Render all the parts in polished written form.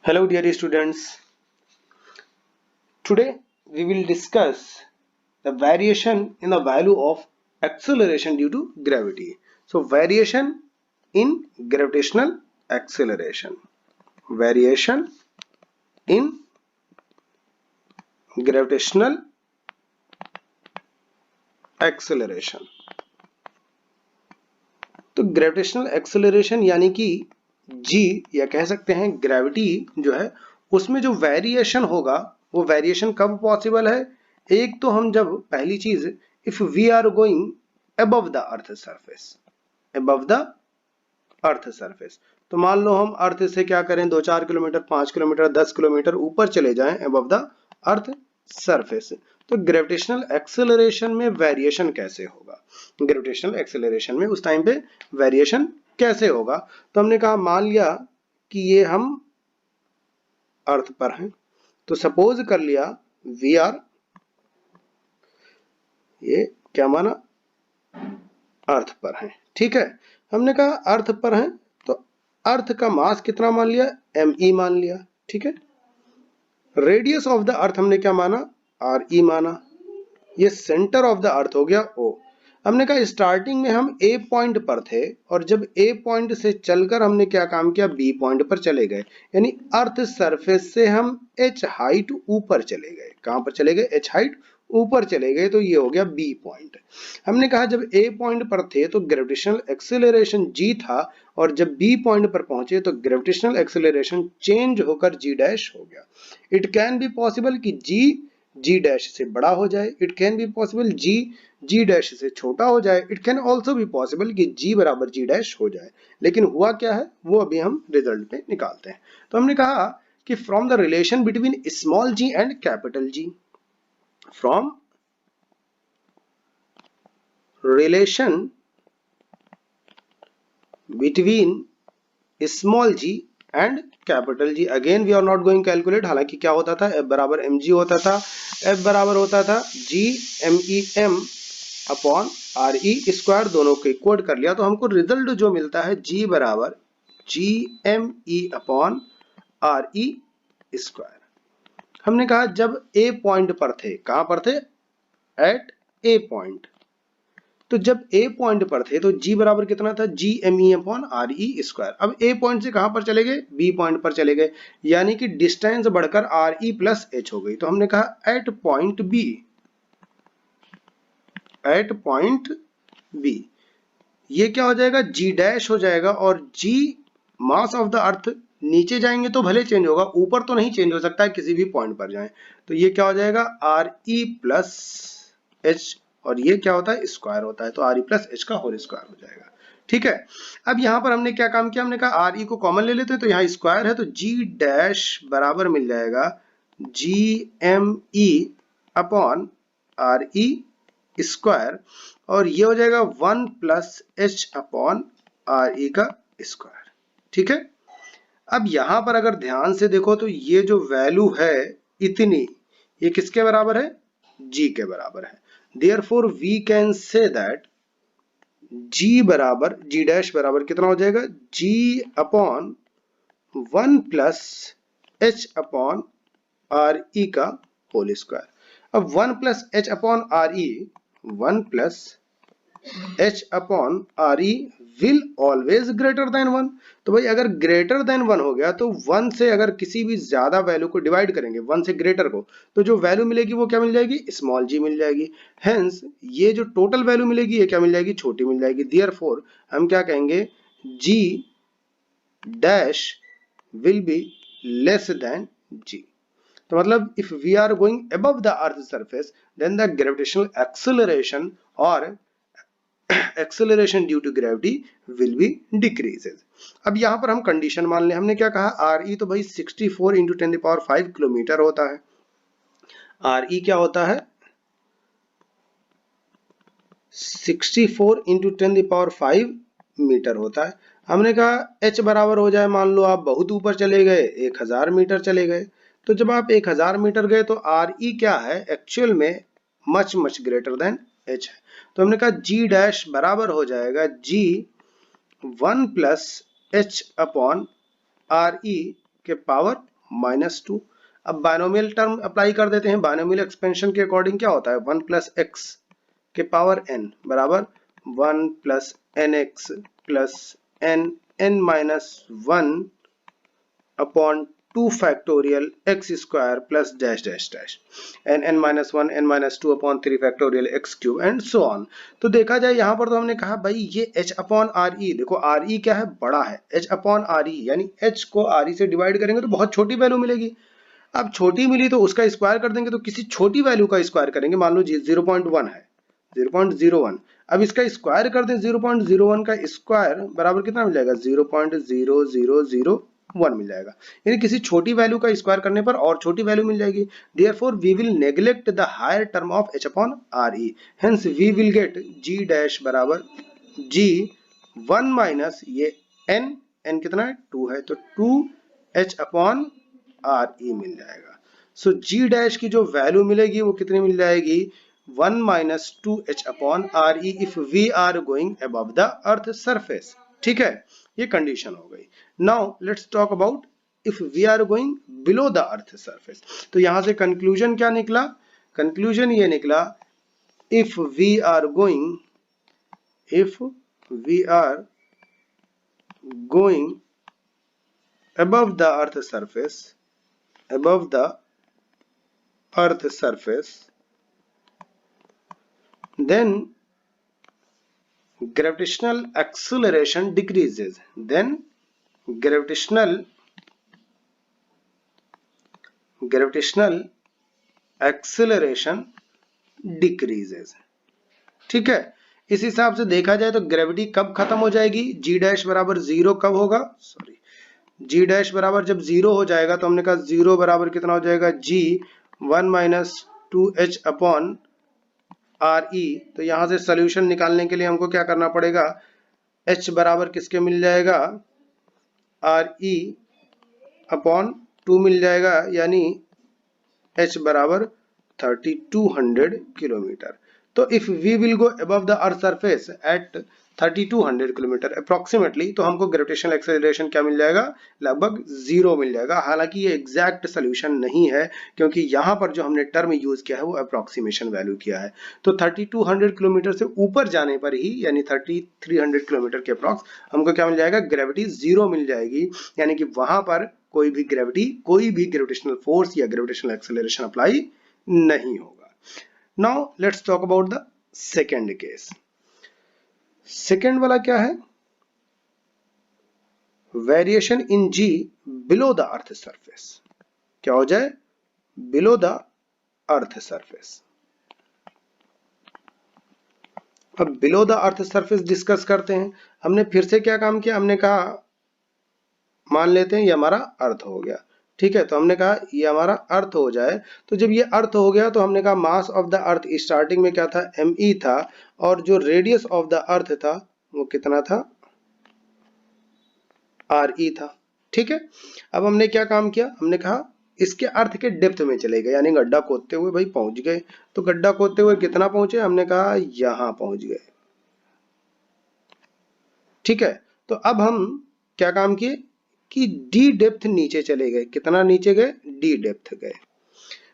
Hello dear students, today we will discuss the variation in the value of acceleration due to gravity. So variation in gravitational acceleration. Variation in gravitational acceleration. तो gravitational acceleration यानी कि जी या कह सकते हैं gravity जो है उसमें जो वेरिएशन होगा वो वेरिएशन कब पॉसिबल है। एक तो हम जब पहली चीज if we are going above the earth surface, above the earth surface, तो मान लो हम अर्थ से क्या करें 2-4 किलोमीटर 5 किलोमीटर 10 किलोमीटर ऊपर चले जाएं अबव द अर्थ सरफेस, तो ग्रेविटेशनल एक्सेलरेशन में वेरिएशन कैसे होगा। ग्रेविटेशनल एक्सेलरेशन में उस टाइम पे वेरिएशन कैसे होगा। तो हमने कहा मान लिया कि ये हम अर्थ पर हैं, तो सपोज कर लिया वी आर, ये क्या माना अर्थ पर हैं, ठीक है। हमने कहा अर्थ पर हैं तो अर्थ का मास कितना मान लिया me मान लिया, ठीक है। रेडियस ऑफ द अर्थ हमने क्या माना re माना, ये सेंटर ऑफ द अर्थ हो गया O। हमने कहा स्टार्टिंग में हम A पॉइंट पर थे और जब A पॉइंट से चलकर हमने क्या काम किया B पॉइंट पर चले गए, यानी अर्थ सरफेस से हम H हाइट ऊपर चले गए। कहां पर चले गए H हाइट ऊपर चले गए, तो ये हो गया B पॉइंट। हमने कहा जब A पॉइंट पर थे तो ग्रेविटेशनल एक्सेलरेशन G था और जब B पॉइंट पर पहुंचे तो ग्रेविटेशनल एक्सेलरेशन चेंज होकर G डैश हो गया। इट कैन बी पॉसिबल कि G डैश से बड़ा हो जाए, it can be possible G dash से छोटा हो जाए, it can also be possible कि G बराबर G डैश हो जाए। लेकिन हुआ क्या है वो अभी हम रिजल्ट में निकालते हैं। तो हमने कहा कि from the relation between small g and capital G, from relation between small g and capital G, again we are not going calculate, हालांकि क्या होता था F बराबर mg होता था, F बराबर होता था g MEM upon RE square, दोनों को इक्वल कर लिया तो हमको रिजल्ट जो मिलता है G बराबर GME अपॉन RE स्क्वायर। हमने कहा जब A पॉइंट पर थे, कहां पर थे एट A पॉइंट, तो जब A पॉइंट पर थे तो G बराबर कितना था GME अपॉन RE स्क्वायर। अब A पॉइंट से कहां पर चले गए B पॉइंट पर चले गए, यानी कि डिस्टेंस बढ़कर RE प्लस H हो गई। तो हमने कहा at point B, at point B ये क्या हो जाएगा G डैश हो जाएगा, और G mass of the earth, नीचे जाएंगे तो भले चेंज होगा, ऊपर तो नहीं चेंज हो सकता है, किसी भी पॉइंट पर जाएं तो ये क्या हो जाएगा RE प्लस H, और ये क्या होता है स्क्वायर होता है, तो RE प्लस H का होल स्क्वायर हो जाएगा, ठीक है। अब यहां पर हमने क्या काम किया, हमने कहा RE को कॉमन ले लेते हैं तो यहाँ स्क्वायर है तो G डैश बराबर मिल जाएगा GME अपॉन RE स्क्वायर, और ये हो जाएगा 1 प्लस H अपॉन RE का स्क्वायर, ठीक है। अब यहां पर अगर ध्यान से देखो तो ये जो वैल्यू है इतनी, ये किसके बराबर है G के बराबर है। Therefore we can say that G बराबर G डैश बराबर कितना हो जाएगा G upon 1 plus H upon RE का होल स्क्वायर। अब 1 plus H upon RE, 1 plus H upon RE will always greater than 1। तो भाई अगर ग्रेटर देन 1 हो गया तो 1 से अगर किसी भी ज्यादा वैल्यू को डिवाइड करेंगे 1 से ग्रेटर को, तो जो वैल्यू मिलेगी वो क्या मिल जाएगी स्मॉल g मिल जाएगी। हेंस ये जो टोटल वैल्यू मिलेगी ये क्या मिल जाएगी छोटी मिल जाएगी। देयरफॉर हम क्या कहेंगे g dash will be less than g। तो मतलब if we are going above the earth surface then the gravitational acceleration or acceleration due to gravity will be decreases. अब यहां पर हम कंडीशन मान लें, हमने क्या कहा RE तो भाई 64 इंटू 10⁵ किलोमीटर होता है। RE क्या होता है 64 इंटू 10⁵ मीटर होता है। हमने कहा H बराबर हो जाए, मान लो आप बहुत ऊपर चले गए 1000 मीटर चले गए, तो जब आप 1000 मीटर गए तो RE क्या है एक्चुअल में much much greater than H है। तो हमने कहा G डैश बराबर हो जाएगा G 1 plus H upon RE के पावर -2। अब बायनोमियल टर्म अप्लाई कर देते हैं। बायनोमियल एक्सपेंशन के अकॉर्डिंग क्या होता है, 1 प्लस एक्स के पावर n बराबर 1 प्लस n x plus n n minus 1 upon 2 factorial x square plus dash dash dash n n minus 1 n minus 2 upon 3 factorial x cube and so on. तो देखा जाए यहाँ पर तो हमने कहा भाई ये h अपॉन आर ई, देखो आर ई क्या है, बड़ा है, h अपॉन आर ई यानी h को आर ई से डिवाइड करेंगे तो बहुत छोटी वैल्यू मिलेगी। अब छोटी मिली तो उसका स्क्वायर कर देंगे, तो किसी छोटी वैल्यू का स्क्वायर करेंगे, मान लो 0.1 है, 0.01। अब इसका स्क्वायर कर दें, 0.01 का स्क्वायर बराबर कितना मिल जाएगा, 0.0001 मिल जाएगा। यानी किसी छोटी वैल्यू का स्क्वायर करने पर और छोटी वैल्यू मिल जाएगी। Therefore we will neglect the higher term of h upon are e, hence we will get g dash बराबर g 1 माइनस ये n कितना है, 2 है, तो 2h अपॉन आर ई मिल जाएगा। सो g डैश की जो वैल्यू मिलेगी वो कितनी मिल जाएगी, 1 minus 2h upon are e if we are going above the earth surface. ठीक है, ये कंडीशन हो गई। Now let's talk about if we are going below the earth surface. तो यहां से कंक्लूजन क्या निकला, कंक्लूजन ये निकला if we are going above the earth surface then gravitational acceleration decreases, gravitational acceleration decreases। ठीक है, इस हिसाब से देखा जाए तो ग्रेविटी कब खत्म हो जाएगी, g डैश बराबर 0 कब होगा, सॉरी g डैश बराबर जब 0 हो जाएगा तो हमने कहा 0 बराबर कितना हो जाएगा, g 1 minus 2h upon R E. तो यहां से सोल्यूशन निकालने के लिए हमको क्या करना पड़ेगा, h बराबर किसके मिल जाएगा, आर ई अपॉन 2 मिल जाएगा, यानी h बराबर 3200 किलोमीटर। तो if we will go above the earth surface at 3200 kilometre approximately, तो हमको ग्रेविटेशनल एक्सेलरेशन क्या मिल जाएगा, लगभग 0 मिल जाएगा। हालांकि ये एग्जैक्ट सोल्यूशन नहीं है, क्योंकि यहाँ पर जो हमने टर्म यूज किया है वो अप्रोक्सीमेशन वैल्यू किया है। तो 3200 किलोमीटर से ऊपर जाने पर ही, यानी 3300 किलोमीटर के अप्रोक्स हमको क्या मिल जाएगा, ग्रेविटी 0 मिल जाएगी, यानी कि वहां पर कोई भी ग्रेविटेशनल फोर्स या ग्रेविटेशनल एक्सेलरेशन अप्लाई नहीं होगा। Now let's talk about the second case. Second वाला क्या है, variation in g below the earth surface. क्या हो जाए, बिलो द अर्थ सरफेस। अब below the earth surface discuss करते हैं। हमने फिर से क्या काम किया, हमने कहा मान लेते हैं ये हमारा अर्थ हो गया, ठीक है, तो हमने कहा ये हमारा अर्थ हो जाए। तो जब ये अर्थ हो गया तो हमने कहा mass of the earth starting में क्या था, me था, और जो रेडियस ऑफ द अर्थ था वो कितना था, re था। ठीक है, अब हमने क्या काम किया, हमने कहा इसके अर्थ के डेप्थ में चले गए, यानी गड्ढा खोदते हुए भाई पहुंच गए। तो गड्ढा खोदते हुए कितना पहुंचे, हमने कहा यहां पहुंच गए। ठीक है, तो अब हम क्या काम किए कि डी डेप्थ नीचे चले गए। कितना नीचे गए, डी डेप्थ गए।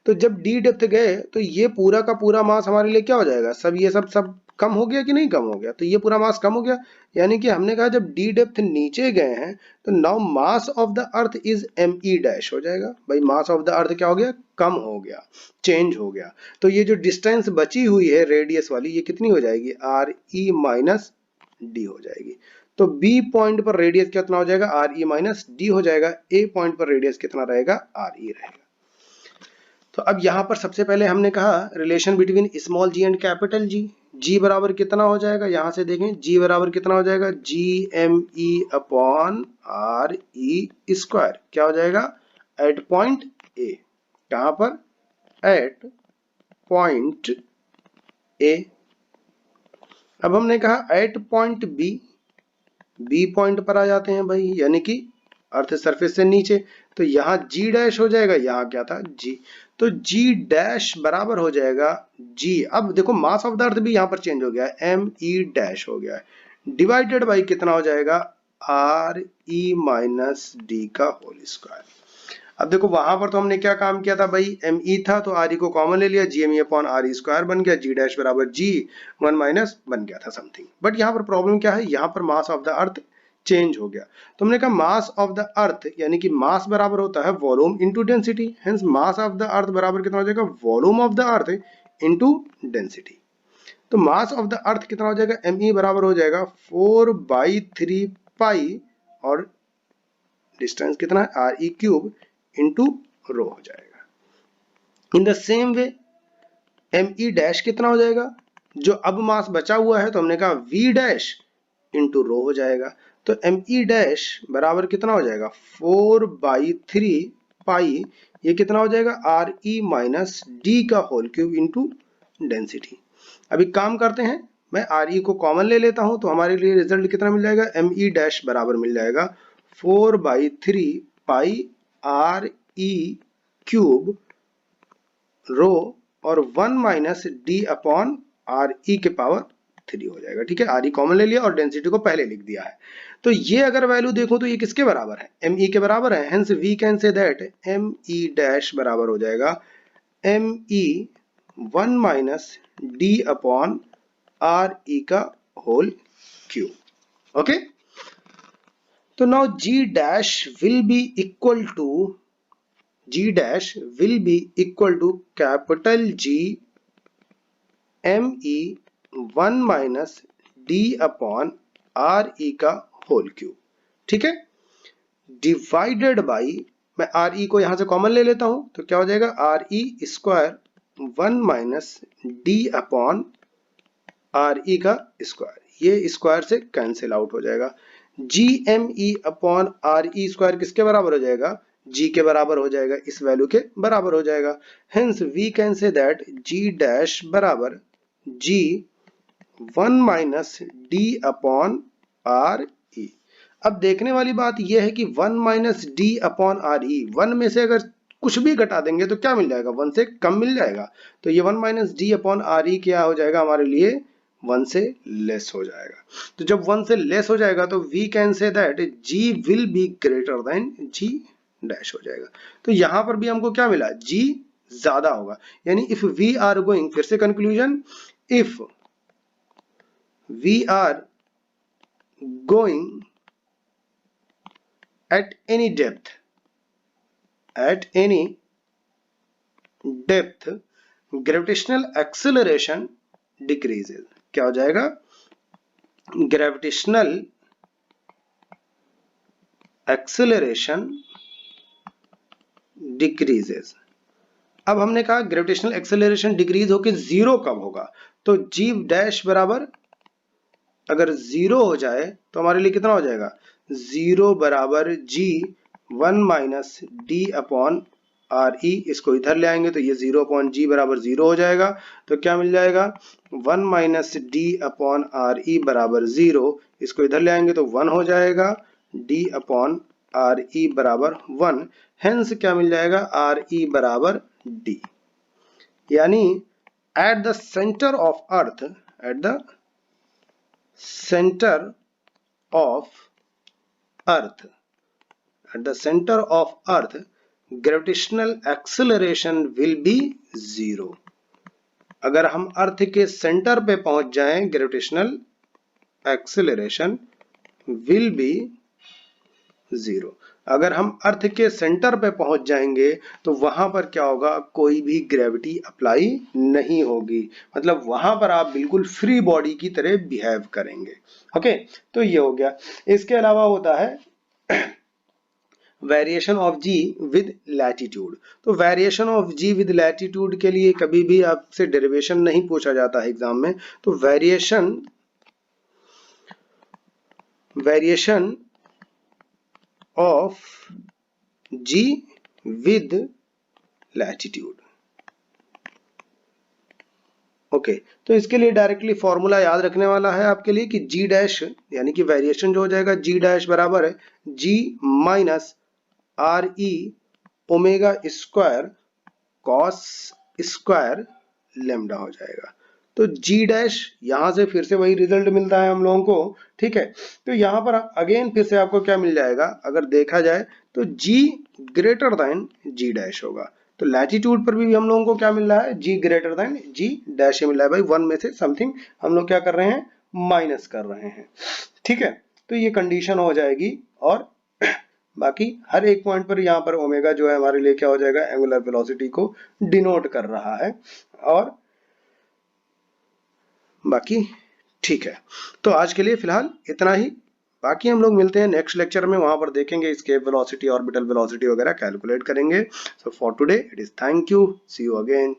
तो जब डी डेप्थ गए तो ये पूरा का पूरा मास हमारे लिए क्या हो जाएगा, सब ये सब कम हो गया कि नहीं कम हो गया, तो ये पूरा मास कम हो गया। यानी कि हमने कहा जब डी डेप्थ नीचे गए हैं तो now mass of the earth is me dash हो जाएगा। भाई मास ऑफ द अर्थ क्या हो गया, कम हो गया, चेंज हो गया। तो ये जो डिस्टेंस बची हुई है रेडियस वाली, ये कितनी हो जाएगी, re माइनस डी हो जाएगी। तो B पॉइंट पर रेडियस कितना हो जाएगा, re माइनस डी हो जाएगा। A पॉइंट पर रेडियस कितना रहेगा, re रहेगा। तो अब यहां पर सबसे पहले हमने कहा relation between small g and capital G। G बराबर कितना हो जाएगा, यहां से देखें G बराबर कितना हो जाएगा, GME अपॉन RE स्क्वायर। क्या हो जाएगा, एट पॉइंट A। कहां पर, एट पॉइंट A। अब हमने कहा एट पॉइंट B पॉइंट पर आ जाते हैं भाई, यानी कि अर्थ सरफेस से नीचे। तो यहाँ G डैश हो जाएगा, यहाँ क्या था G, तो G डैश बराबर हो जाएगा G। अब देखो मास ऑफ द अर्थ भी यहाँ पर चेंज हो गया है, ME डैश हो गया है, डिवाइडेड बाई कितना हो जाएगा, RE माइनस डी का होल स्क्वायर। अब देखो वहां पर तो हमने क्या काम किया था भाई, एम ई था तो आर ई को कॉमन ले लिया, G M E upon are E square बन गया, जी डैश बराबर जी वन माइनस बन गया था समथिंग। बट यहाँ पर प्रॉब्लम क्या है, यहाँ पर mass of the earth change हो गया। तो हमने कहा मास ऑफ द अर्थ यानी कि मास बराबर होता है volume into density, hence mass of the earth बराबर कितना हो जाएगा, volume of the earth into density. तो मास ऑफ द अर्थ कितना हो जाएगा, एम ई बराबर हो जाएगा 4/3 पाई और डिस्टेंस कितना है R E cube into rho हो जाएगा। In the same way M E dash कितना हो जाएगा, जो अब मास बचा हुआ है तो हमने कहा वी डैश इंटू रो हो जाएगा। तो एम ई डैश बराबर कितना हो जाएगा 4/3 पाई, ये कितना हो जाएगा आर ई माइनस डी का होल क्यूब इंटू डेंसिटी। अभी काम करते हैं, मैं आर ई को कॉमन ले लेता हूं तो हमारे लिए रिजल्ट कितना मिल जाएगा, एम ई डैश बराबर मिल जाएगा 4/3 पाई आर ई क्यूब रो और 1 minus D upon R E के पावर 3 हो जाएगा। ठीक है, आर ई कॉमन ले लिया और डेंसिटी को पहले लिख दिया है। तो ये अगर वैल्यू देखो तो ये किसके बराबर है, एम ई के बराबर है, hence we can say that M E dash बराबर हो जाएगा M E 1 minus D upon are E का होल क्यूब। ओके, तो now g dash will be equal to G dash will be equal to capital G ME 1 minus D upon RE का whole cube. ठीक है, divided by, मैं RE को यहां से common ले लेता हूं तो क्या हो जाएगा RE square 1 minus D upon RE का स्क्वायर, ये स्क्वायर से कैंसिल आउट हो जाएगा। GME अपॉन RE स्क्वायर किसके बराबर हो जाएगा, G के बराबर हो जाएगा, इस वैल्यू के बराबर हो जाएगा। Hence we can say that G dash बराबर G 1 minus D upon RE। अब देखने वाली बात यह है कि 1 माइनस D अपॉन RE, 1 में से अगर कुछ भी घटा देंगे तो क्या मिल जाएगा, 1 से कम मिल जाएगा। तो ये 1 माइनस D अपॉन RE क्या हो जाएगा हमारे लिए, 1 से लेस हो जाएगा। तो जब 1 से लेस हो जाएगा तो we can say that G will be greater than G dash हो जाएगा। तो यहां पर भी हमको क्या मिला, G ज्यादा होगा, यानी इफ वी आर गोइंग, फिर से conclusion, if we are going at any depth gravitational acceleration decreases. क्या हो जाएगा, ग्रेविटेशनल एक्सेलरेशन डिक्रीजेस। अब हमने कहा ग्रेविटेशनल एक्सेलरेशन डिक्रीज होकर जीरो कब होगा, तो जी डैश बराबर अगर जीरो हो जाए तो हमारे लिए कितना हो जाएगा, जीरो बराबर जी 1 minus D upon R E, इसको इधर ले आएंगे तो ये 0 अपॉन जी बराबर 0 हो जाएगा। तो क्या मिल जाएगा 1 minus D upon R E बराबर 0, इसको इधर ले आएंगे तो 1 हो जाएगा, डी अपॉन आर ई बराबर 1, हेंस क्या मिल जाएगा आर ई बराबर डी। यानी at the centre of earth, at the centre of earth, at the center of earth gravitational acceleration will be 0। अगर हम अर्थ के सेंटर पे पहुंच जाएं ग्रेविटेशनल एक्सेलरेशन विल बी 0। अगर हम अर्थ के सेंटर पे पहुंच जाएंगे तो वहां पर क्या होगा, कोई भी ग्रेविटी अप्लाई नहीं होगी, मतलब वहां पर आप बिल्कुल फ्री बॉडी की तरह बिहेव करेंगे। ओके, तो ये हो गया। इसके अलावा होता है variation of ji with latitude. तो variation of ji with latitude के लिए कभी भी आपसे डेरिवेशन नहीं पूछा जाता है एग्जाम में। तो variation of ji with latitude. Okay, तो इसके लिए डायरेक्टली फॉर्मूला याद रखने वाला है आपके लिए कि जी डैश यानी कि वेरिएशन जो हो जाएगा जी डैश बराबर है G minus R E omega square cos square lambda हो जाएगा। तो जी डैश यहां से फिर से वही रिजल्ट मिलता है हम लोगों को। ठीक है, तो यहां पर अगेन फिर से आपको क्या मिल जाएगा, अगर देखा जाए तो g greater than g dash होगा। तो लैटिट्यूड पर भी हम लोगों को क्या मिल रहा है, g greater than g dash मिल रहा है भाई, 1 में से समथिंग हम लोग क्या कर रहे हैं, माइनस कर रहे हैं। ठीक है, तो ये कंडीशन हो जाएगी और बाकी हर एक पॉइंट पर यहाँ पर ओमेगा जो है हमारे लिए क्या हो जाएगा, एंगुलर वेलोसिटी को डिनोट कर रहा है। और बाकी ठीक है, तो आज के लिए फिलहाल इतना ही। बाकी हम लोग मिलते हैं नेक्स्ट लेक्चर में, वहां पर देखेंगे एस्केप वेलोसिटी, ऑर्बिटल वेलोसिटी वगैरह कैलकुलेट करेंगे। So for today it is thank you, see you again.